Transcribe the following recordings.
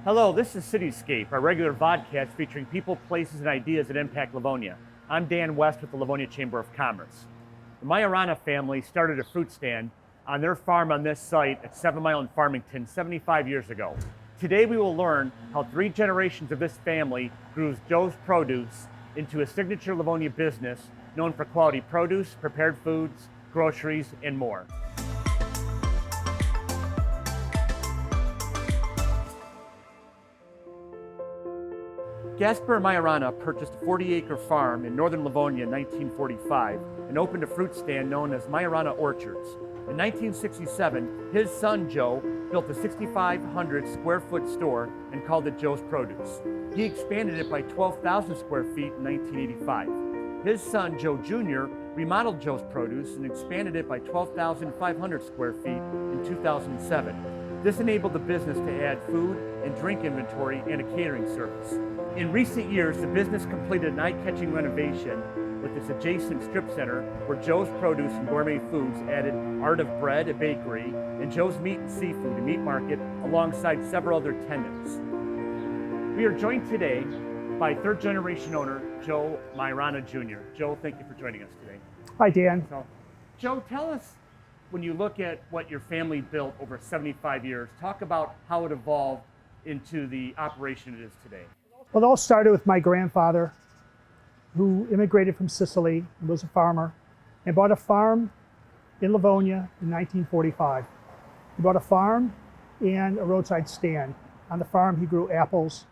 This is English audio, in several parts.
Hello, this is CityScape, our regular vodcast featuring people, places, and ideas that impact Livonia. I'm Dan West with the Livonia Chamber of Commerce. The Maiorana family started a fruit stand on their farm on this site at 7 Mile in Farmington 75 years ago. Today we will learn how 3 generations of this family grew Joe's Produce into a signature Livonia business known for quality produce, prepared foods, groceries, and more. Gaspar Maiorana purchased a 40-acre farm in northern Livonia in 1945 and opened a fruit stand known as Maiorana Orchards. In 1967, his son Joe built a 6,500 square foot store and called it Joe's Produce. He expanded it by 12,000 square feet in 1985. His son Joe Jr. remodeled Joe's Produce and expanded it by 12,500 square feet in 2007. This enabled the business to add food and drink inventory and a catering service. In recent years, the business completed an eye-catching renovation with its adjacent strip center where Joe's Produce and Gourmet Foods added Art of Bread, a bakery, and Joe's Meat and Seafood, a meat market, alongside several other tenants. We are joined today by third-generation owner Joe Maiorana Jr. Joe, thank you for joining us today. Hi, Dan. So, Joe, tell us, when you look at what your family built over 75 years, talk about how it evolved into the operation it is today. Well, it all started with my grandfather, who immigrated from Sicily and was a farmer, and bought a farm in Livonia in 1945. He bought a farm and a roadside stand. On the farm, he grew apples,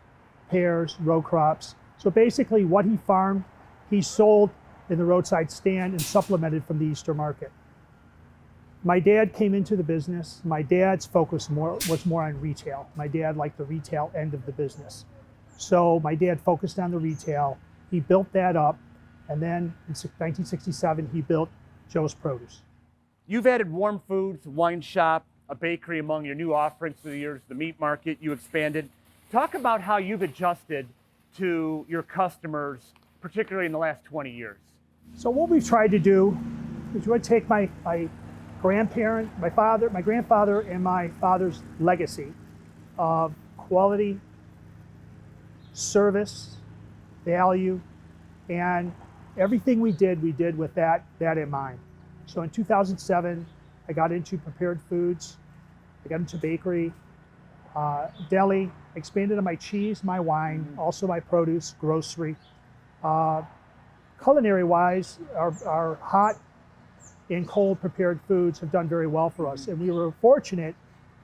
pears, row crops. So basically, what he farmed, he sold in the roadside stand and supplemented from the Easter market. My dad came into the business. My dad's focus was more on retail. My dad liked the retail end of the business. So my dad focused on the retail. He built that up, and then in 1967, he built Joe's Produce. You've added warm foods, wine shop, a bakery among your new offerings through the years, the meat market, you expanded. Talk about how you've adjusted to your customers, particularly in the last 20 years. So what we've tried to do is we take my grandfather, and my father's legacy of quality, service, value, and everything we did with that in mind. So in 2007, I got into prepared foods, I got into bakery, deli, expanded on my cheese, my wine, also my produce, grocery. Culinary-wise, our hot and cold prepared foods have done very well for us, and we were fortunate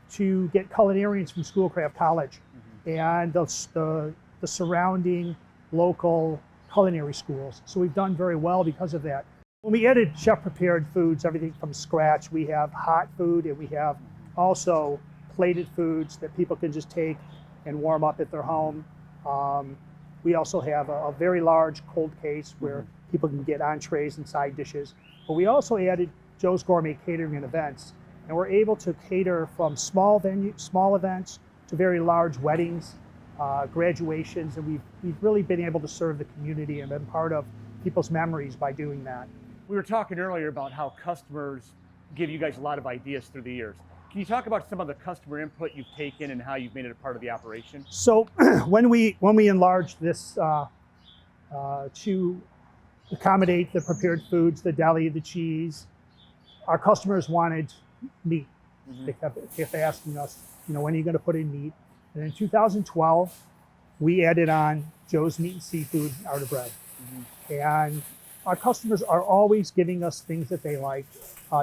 to get culinarians from Schoolcraft College and the surrounding local culinary schools. So we've done very well because of that. When we added chef-prepared foods, everything from scratch, we have hot food and we have also plated foods that people can just take and warm up at their home. We also have a very large cold case where people can get entrees and side dishes. But we also added Joe's Gourmet Catering and Events, and we're able to cater from small events to very large weddings, graduations, and we've really been able to serve the community and been part of people's memories by doing that. We were talking earlier about how customers give you guys a lot of ideas through the years. Can you talk about some of the customer input you've taken and how you've made it a part of the operation? So when we enlarged this to accommodate the prepared foods, the deli, the cheese, our customers wanted meat. They kept asking us, when are you going to put in meat? And in 2012, we added on Joe's Meat and Seafood, Art of Bread. And our customers are always giving us things that they like,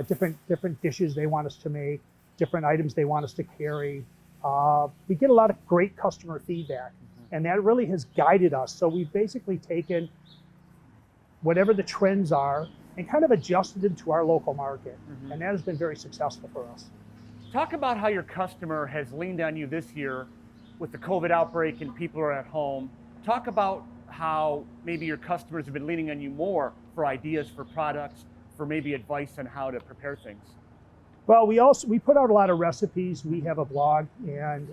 different dishes they want us to make, different items they want us to carry. We get a lot of great customer feedback, and that really has guided us. So we've basically taken whatever the trends are and kind of adjusted them to our local market. And that has been very successful for us. Talk about how your customer has leaned on you this year with the COVID outbreak and people are at home. Talk about how maybe your customers have been leaning on you more for ideas for products, for maybe advice on how to prepare things. Well, we put out a lot of recipes. We have a blog, and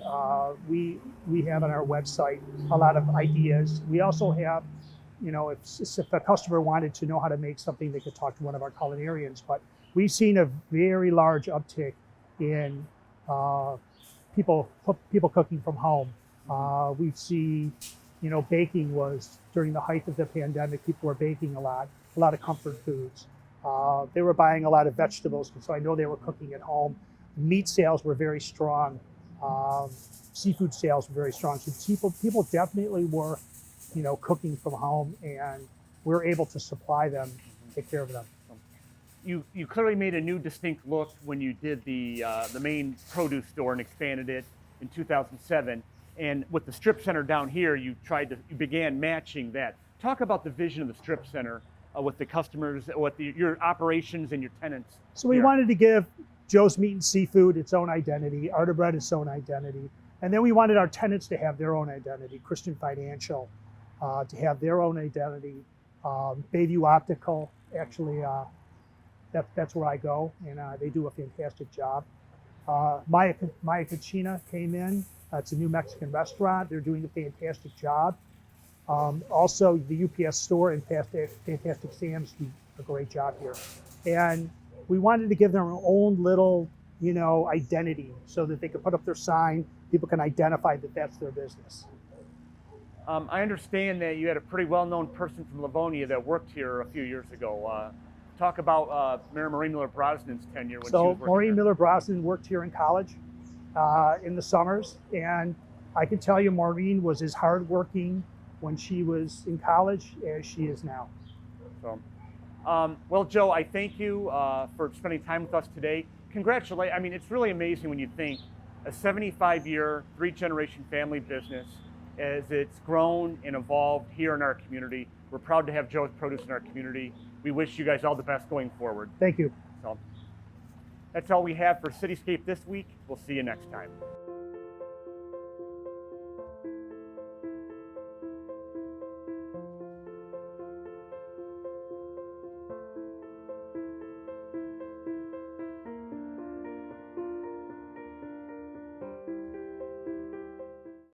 we have on our website a lot of ideas. We also have, if a customer wanted to know how to make something, they could talk to one of our culinarians. But we've seen a very large uptick in people cooking from home. We see, baking was during the height of the pandemic. People were baking a lot of comfort foods. They were buying a lot of vegetables, so I know they were cooking at home. Meat sales were very strong. Seafood sales were very strong. So people definitely were, cooking from home, and we were able to supply them, take care of them. You clearly made a new distinct look when you did the main produce store and expanded it in 2007. And with the strip center down here, you began matching that. Talk about the vision of the strip center with the customers, with your operations and your tenants. So we wanted to give Joe's Meat and Seafood its own identity, Art of Bread its own identity, and then we wanted our tenants to have their own identity. Christian Financial to have their own identity. Bayview Optical, actually, that's where I go, and they do a fantastic job. Maya Cucina came in. It's a new Mexican restaurant. They're doing a fantastic job. Also, the UPS store and Fantastic Sam's do a great job here. And we wanted to give them our own little, identity so that they could put up their sign. People can identify that that's their business. I understand that you had a pretty well-known person from Livonia that worked here a few years ago. Talk about Maureen Miller-Brosnan's tenure when she was working Maureen here. Miller-Brosnan worked here in college in the summers, and I can tell you Maureen was as hardworking when she was in college as she is now. So, well, Joe, I thank you for spending time with us today. Congratulations. I mean, it's really amazing when you think a 75-year, 3-generation family business, as it's grown and evolved here in our community. We're proud to have Joe's Produce in our community. We wish you guys all the best going forward. Thank you. So, that's all we have for CityScape this week. We'll see you next time.